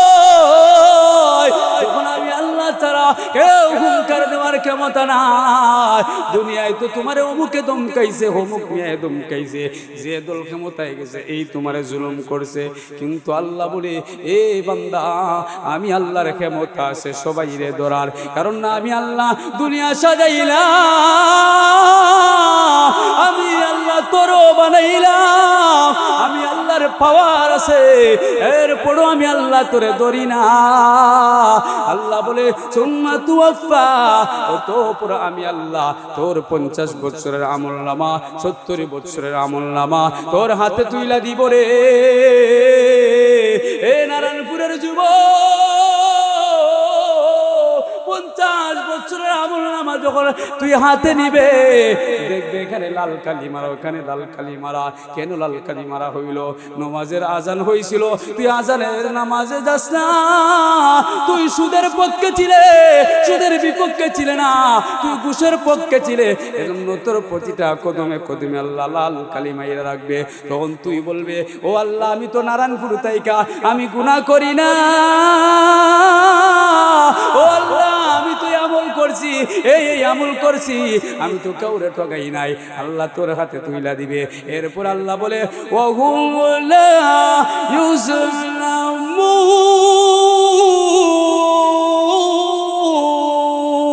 S1: যখন আমি আল্লাহ ছাড়া কেউ হুঙ্কার দেওয়ার ক্ষমতা নাই দুনিয়ায় তো তোমারে অমুকে দমকাইছে অমুক নিয়ে দমকাইছে যে দল ক্ষমতায় গেছে এই তোমারে জুলুম করছে কিন্তু আল্লাহ বলে এ বান্দা আমি আল্লাহর ক্ষমতা আছে সবাই রে ধরার কারণ না আমি আল্লাহ দুনিয়া সাজাইলাম আমি আল্লাহ তোরও বানাইলাম আমি আল্লাহর পাওয়ার আছে এরপরও আমি আল্লাহ তোরে ধরি না আল্লাহ বলে সুম্মা তুওয়াফা অতঃপর আমি আল্লাহ তোর 50 বছরের আমলনামা 70 বছরের আমলনামা তোর হাতে তুইলা দিব রে এ নারায়ণপুরের যুবক 50 বছরের আমলনামা যখন তুই হাতে নিবে দেখবে এখানে লাল কালি মারা ওখানে লাল কালি মারা কেন লাল কালি মারা হইল নামাজের আজান হইছিল তুই আজানের নামাজে যাস না তুই সুদের পক্ষে ছিলে সুদের বিপক্ষে ছিলে না তুই ঘুষের পক্ষে ছিলে এজন্য তোর প্রতিটা কদমে কদমে আল্লাহ লাল কালি মাইরা রাখবে তখন তুই বলবে ও আল্লাহ আমি তো নারায়ণপুর তাইকা আমি গুনাহ করি না ও আল্লাহ আমি তো আমল করছি এই আমল করছি আমি তো কাউরে ঠকাই নাই আল্লাহ তোর হাতে তুইলা দিবে এরপর আল্লাহ বলে ওয়াহুম লা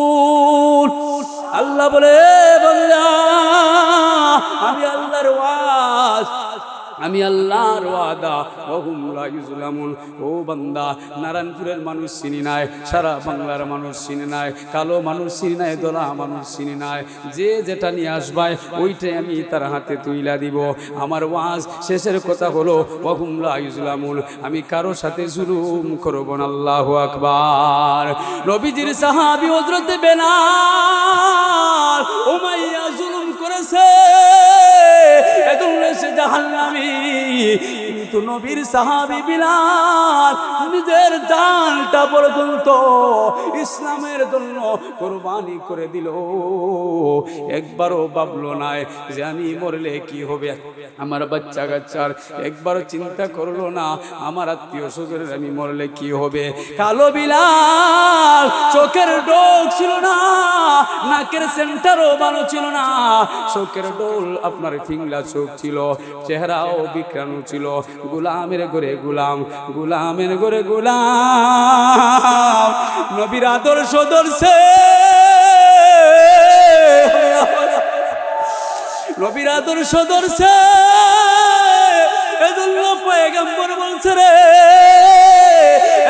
S1: ইউজলামুন আল্লাহ বলে বান্দা আমি আল্লাহর ওয়াজ আমি আল্লাহর ওয়াদা ওহুম লা ইউজলামুন ও বান্দা নারায়ণপুরের মানুষ চিনি নাই সারা বাংলার মানুষ চিনি নাই কালো মানুষ চিনি নাই দলা মানুষ চিনি নাই যে যেটা নিয়ে আসবায় ওইটাই আমি তার হাতে তুইলা দিব আমার ওয়াজ শেষের কথা হলো ওহুম লা ইউজলামুন আমি কারো সাথে জুলুম করব না আল্লাহু আকবার নবীজির সাহাবী হযরত বেলাল উমাইয়া জুলুম করেছে এজন্য সে জাহান্নামী কিন্তু নবীর সাহাবী বিলাল নিজের জানটা পর্যন্ত ইসলামের জন্য কুরবানি করে দিল একবারও ভাবলো না যে আমি মরলে কি হবে আমার বাচ্চা কাচ্চার একবারও চিন্তা করলো না আমার আত্মীয় স্বজনের আমি মরলে কি হবে কালো বিলাল চোখের ডোক ছিল না নাকের সেন্টারও ভালো ছিল না চোখের ডোল আপনার ফিংলা চোখ ছিল চেহারাও বিক্রানো ছিল গোলামের ঘরে গোলাম গোলামের ঘরে গোলাম নবীর আদর্শ ধরছে নবীর আদর্শ ধরছে এজন্য পয়গম্বর বলছে রে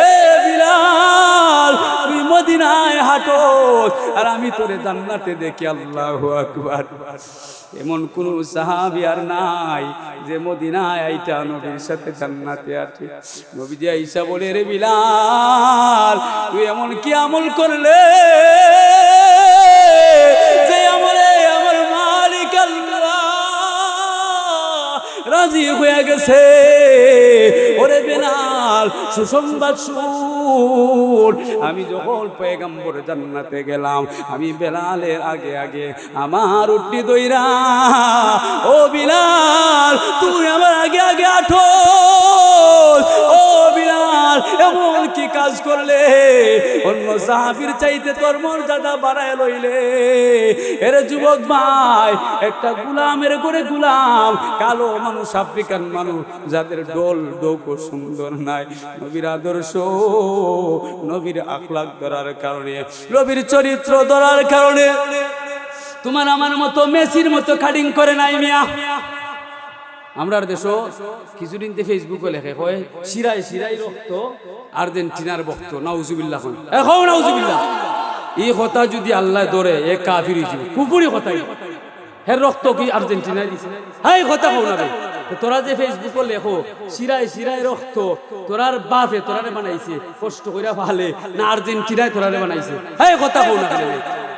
S1: এ বিলাল তুই মদিনায় হাঁটো আর আমি তোরে জান্নাতে দেখি আল্লাহু আকবার এমন কোন সাহাবী আর নাই যে মদিনায় আইটা নবীর সাথে জান্নাতে আছে নবীজি আয়েশা বলে রে বিলাল তুই এমন কি আমল করলে যে আমলে আমার মালিক আল্লাহ রাজি হয়ে গেছে ওরে বিলাল সুসংবাদ শুন আমি যখন পয়গম্বর জান্নাতে গেলাম আমি বেলালের আগে আগে আমার উটনি দইরা ও বিলাল তুই আমার আগে আগে আঠো ও বিলাল এমন কি কাজ করলে অন্য সাহাবীর চাইতে তোর মর্যাদা বাড়ায় লইলে এর যুবক ভাই একটা গোলামের করে গোলাম কালো মানুষ আফ্রিকান মানুষ যাদের ডোল ডোকো সুন্দর নাই নবীর আদর্শ নবীর আখলাক ধরার কারণে নবীর চরিত্র ধরার কারণে তোমার আমার মতো মেসির মতো কাটিং করে নাই মিয়া আমরা দেশও কিছুদিন ফেসবুকে লেখে কয় শিরায় শিরাই রক্ত আর্জেন্টিনার ভক্ত নাউজুবিল্লাহ এখন নাউজুবিল্লাহ এই কথা যদি আল্লাহ ধরে এ কাফির হইছে কুফরি কথাই হের রক্ত কি আর্জেন্টিনায় দিছে হাই কথা কও না রে তোরা যে ফেসবুকে লেখো শিরায় শিরায় রক্ত তোরার বাপে তোরারে বানাইছে কষ্ট কইরা ভালে না আর্জেন্টিনায় তোরারে বানাইছে হাই কথা কও না রে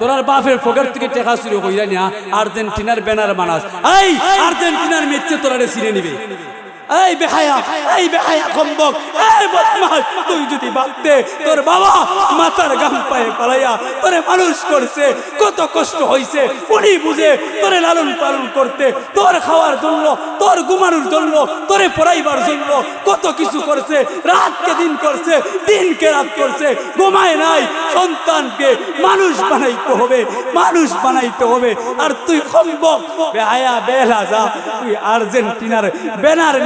S1: তোরার বাপের পকেট থেকে টাকা চুরি কইরা নিয়া আর্জেন্টিনার ব্যানার বানাস এই আর্জেন্টিনার ম্যাচে তোরারে ছিনে নিবে এই বেহায়া কম্বক এই বদমাশ তুই যদি ভাবতে তোর বাবা মাথার গাম পায়ে পালাইয়া তোরে মানুষ করছে কত কষ্ট হইছে উনি বুঝে তোরে লালন পালন করতে তোর খাওয়ার জন্য তোর ঘুমানোর জন্য তোরে পড়াইবার জন্য কত কিছু করছে রাতকে দিন করছে দিনকে রাত করছে ঘুমায় নাই সন্তানকে মানুষ বানাইতে হবে আর তুই কম্বক বেহায়া বেলাজা তুই আর্জেন্টিনার ব্যানার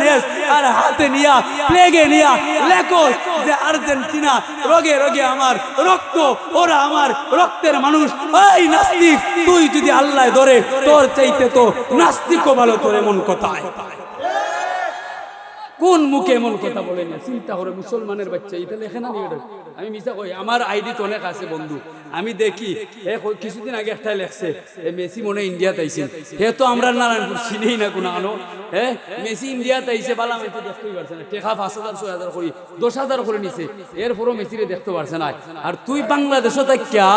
S1: আর হাতে নিয়া প্লেগে নিয়া লেখো যে আর্জেন্টিনা রোগে রোগে আমার রক্ত ওরা আমার রক্তের মানুষ এই নাস্তিক তুই যদি আল্লাহ ধরে তোর চাইতে তো নাস্তিকও ভালো তোর এমন কথা কোন মুখে এমন কথা বলে না চিন্তা করে মুসলমানের বাচ্চা এটা লেখে না আমি মিছা কই আমার আইডি তো অনেক আছে বন্ধু আমি দেখি কিছুদিন আগে একটা লেখছে মেসি মনে ইন্ডিয়াতে আইছে হে তো আমরা নারায়ণপুর চিনেই না কোনো আনো হ্যাঁ মেসি ইন্ডিয়াতে আইছে বালা আমি তো দেখতেই পারছে না টেকা 5,000 6,000 করি 10,000 করে নিছে এরপরও মেসিরে দেখতে পারছে না আর তুই বাংলাদেশে থাকিয়া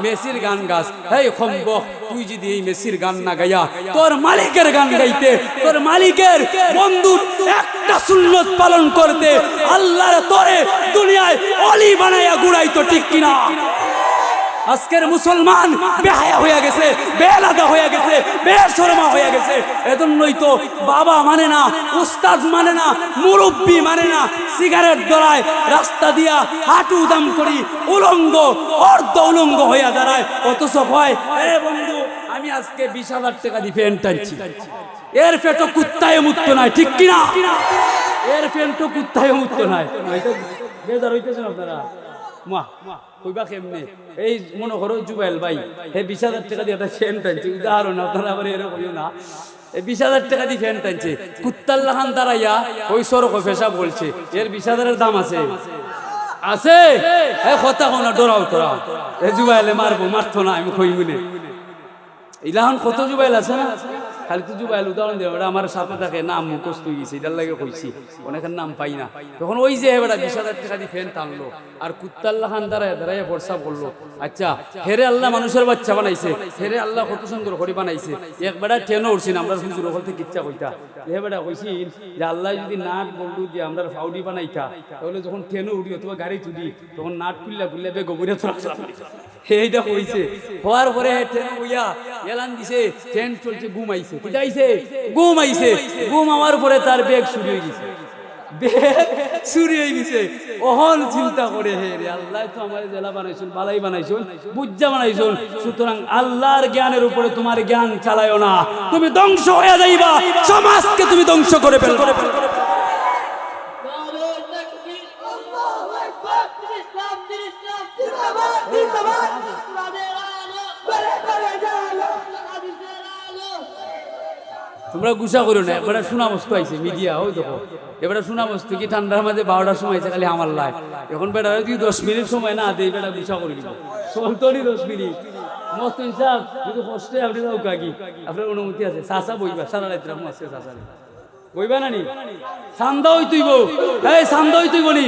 S1: মেসির গান গাস এই খম্বক তুই যদি এই মেসির গান না গাইয়া তোর মালিকের গান গাইতে তোর মালিকের বন্ধুর একটা সুন্নত পালন করতে আল্লাহর তোরে দুনিয়ায় অলি বানাইয়া গুড়াইতো ঠিক কিনা আজকের মুসলমান বেহায়া হয়ে গেছে বেলাদা হয়ে গেছে বেশরমা হয়ে গেছে এজন্যই তো বাবা মানে না উস্তাদ মানে না মুরব্বি মানে না সিগারেট ধরায় রাস্তা দিয়া হাঁটু দাম করি উলঙ্গ অর্ধ উলঙ্গ হইয়া দাঁড়ায় অথচ হয় এ বন্ধু আমি আজকে 20,000 টাকা দিয়ে ফ্যান টানছি এর পেটো কুত্তায় মুক্ত নাই ঠিক কিনা এর পেটো কুত্তায় মুক্ত নাই বেজার হইতেছেন আপনারা মা কইবা কেমনে এই মনে করো জুবাইল ভাই হে 20,000 টাকা দিয়ে একটা ফ্যান টানছে উদাহরণ আপনারা আবার এরকম না এই 20,000 টাকা দিয়ে ফ্যান টানছে কুত্তাল্লা খান দাঁড়াইয়া ওই সরক ফেসা বলছে এর 20,000 দাম আছে আছে এ কথা কোনা ডরাও তোরা এ জুবাইলে মারতো না আমি কই মনে ইলাহন কত জুবাইল আছে না খালি তো জুবাইল উদাহরণ দেব এটা আমার সাথে থাকে নাম মুখস্থ হয়ে গেছে এটার লাগে কইছি অনেকের নাম পাই না তখন ওই যে এবার 20,000 টাকা দিয়ে ফ্যান টানলো আর কুত্তাল্লা খান দাঁড়ায় ফর্সা করলো আচ্ছা হেরে আল্লাহ মানুষের বাচ্চা বানাইছে হেরে আল্লাহ কত সুন্দর করে বানাইছে একবার ট্রেনও উঠছি না আমরা শুনছি ওখান থেকে ইচ্ছা কইতা এবার কইছি যে আল্লাহ যদি নাট বললু যে আমরা ফাউডি বানাইতা তাহলে যখন ট্রেনও উঠি অথবা গাড়ি তুলি তখন নাট খুললা বে গোবরে তোরা এইটা কইছে হওয়ার পরে ট্রেন উইয়া এলান দিছে ট্রেন চলছে ঘুমাইছে ঘুম আমার পরে তার ব্যাগ চুরি হয়ে গেছে ওহন চিন্তা করে হে রে আল্লাহ তো আমার জেলা বানাইছুন বালাই বানাইছুন বুজ্জা বানাইছুন সুতরাং আল্লাহর জ্ঞানের উপরে তোমার জ্ঞান চালায়ও না তুমি ধ্বংস হয়ে যাইবা সমাজকে তুমি ধ্বংস করে ফেলবে তোমরা গুসা করো না এবারে শোনা বস্তু আইছে মিডিয়া ওই দেখো এবারে শোনা বস্তু কি ঠান্ডার মাঝে 12টার সময় আছে খালি আমার লাই এখন বেটা যদি 10 মিনিট সময় না দেই বেটা গুসা করে দিব চলতনি 10 মিনিট মস্ত হিসাব যদি কষ্টে আপনি যাও কাকি আপনার অনুমতি আছে চাচা বইবা সারা রাত রাম আছে চাচা বইবা না নি সান্দা হই তুইব এই সান্দা হই তুই বলি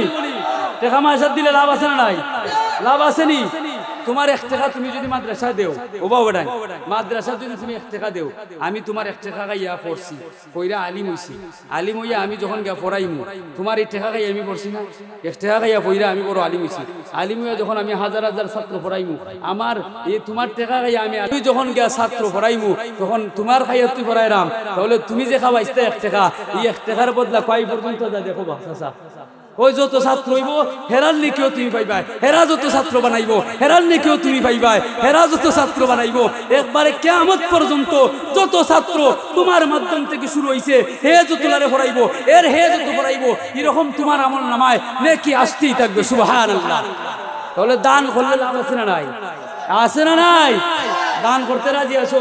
S1: টাকা মাসার দিলে লাভ আছে না নাই লাভ আছে নি তোমার 1 টাকা তুমি যদি মাদ্রাসা দেও ও বাবাডাই মাদ্রাসা যদি তুমি 1 টাকা দেও আমি তোমার 1 টাকা গাইয়া পড়ছি কইরা আলিম হইয়া আমি যখন গিয়া পড়াইমু তোমার এই টাকা গাইয়া আমি পড়ছি না 1 টাকা গাইয়া পড়া আমি বড় আলিম হইয়া যখন আমি হাজার হাজার ছাত্র পড়াইমু আমার এই তোমার টাকা গাইয়া আমি যখন গিয়া ছাত্র পড়াইমু তখন তোমার খাইয়া তুই পড়াইরাম তাহলে তুমি যে খাওয়াইতে 1 টাকা এই 1 টাকার বদলা কয় পর্যন্ত যা দেখো বাচ্চা ওই যত ছাত্র হইব হেরার নেকিও তুমি পাইবা হেরা যত ছাত্র বানাইবো হেরার নেকিও তুমি পাইবা হেরা যত ছাত্র বানাইবো একবারে কিয়ামত পর্যন্ত যত ছাত্র তোমার মাধ্যম থেকে শুরু হইছে হে যত লারে পড়াইবো এর হে যত পড়াইবো এরকম তোমার আমল নামায় নেকি আসতেই থাকবে সুবহানাল্লাহ তাহলে দান করলে লাভ আছে না নাই আছে না নাই দান করতে রাজি আছো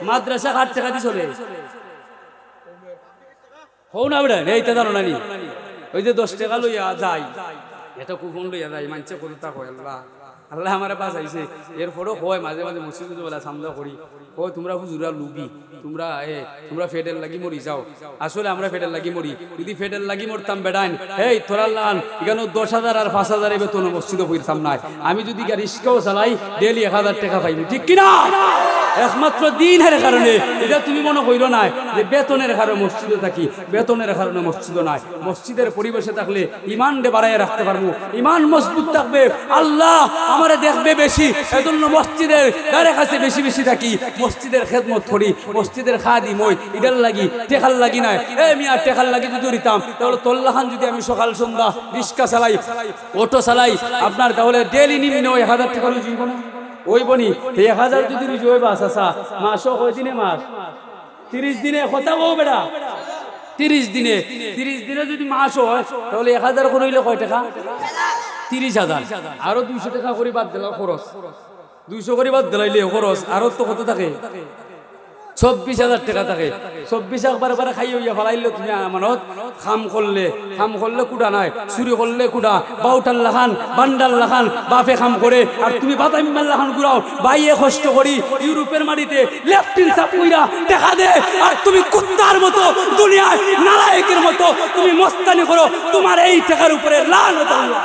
S1: মাদ্রাসা 8 টাকা দিয়ে চলে হও না বেড়া এইটা জানো নানি ওই যে 10 টাকা লইয়া যাই এটা কুপন লইয়া যাই মানছে কথা কয় আল্লাহ আল্লাহ আমার বাঁচাইছে এরপরও হয় মাঝে মাঝে মসজিদে বলা সামলা করি ও তোমরা হুজুরা লুবি তোমরা ফেডের লাগি মরি যাও আসলে আমরা ফেডের লাগি মরি যদি ফেডের লাগি মরতাম বেড়াইন এই তোরা লান এখানে 10,000 আর 5,000 বেতন মসজিদে পড়তাম না আমি যদি রিস্কাও চালাই ডেলি 1,000 টাকা পাইবি ঠিক কিনা একমাত্র দিনের কারণে এটা তুমি মনে কইরো না যে বেতনের কারণে মসজিদে থাকি বেতনের কারণে মসজিদে নাই মসজিদের পরিবেশে থাকলে ইমান ডে বাড়াইয়া রাখতে পারবো ইমান মজবুত থাকবে আল্লাহ আমারে দেখবে বেশি এজন্য মসজিদের দ্বারে কাছে বেশি বেশি থাকি মসজিদের খেদমত করি মসজিদের খাদিম হই এটার লাগি টেকার লাগি নাই এই মিয়া টেকার লাগি যদি দিতাম তাহলে তোল্লাখান যদি আমি সকাল সন্ধ্যা রিক্সা চালাই অটো চালাই আপনার তাহলে ডেইলি নিম্ন 1,000 টাকা রুজি হবে না ওই বনি 1,000 যদি রুজি হয় বাস আসা মাসও কয় দিনে মাস 30 দিনে কথা বউ বেড়া 30 দিনে যদি মাস হয় তাহলে 1,000 করে হইলে কয় টাকা 30,000 আরো 200 টাকা করে বাদ দিলাম খরচ 200 করে বাদ দিলাইলে খরচ আরো তো কত থাকে 24,000 টাকা থাকে 24 একবার খাই হইয়া ফেলাইলে তুমি আমানত খাম করলে কুড়া নাই চুরি করলে কুড়া বাউটার লাখান বান্ডার লাখান বাপে খাম করে আর তুমি বাদামিমার লাখান ঘুরাও বাইয়ে কষ্ট করি ইউরোপের মাটিতে লেফটিন চাপ কইরা দেখা দে আর তুমি কুত্তার মতো দুনিয়ায় নালায়েকের মতো তুমি মস্তানি করো তোমার এই টাকার উপরে লানত আল্লাহ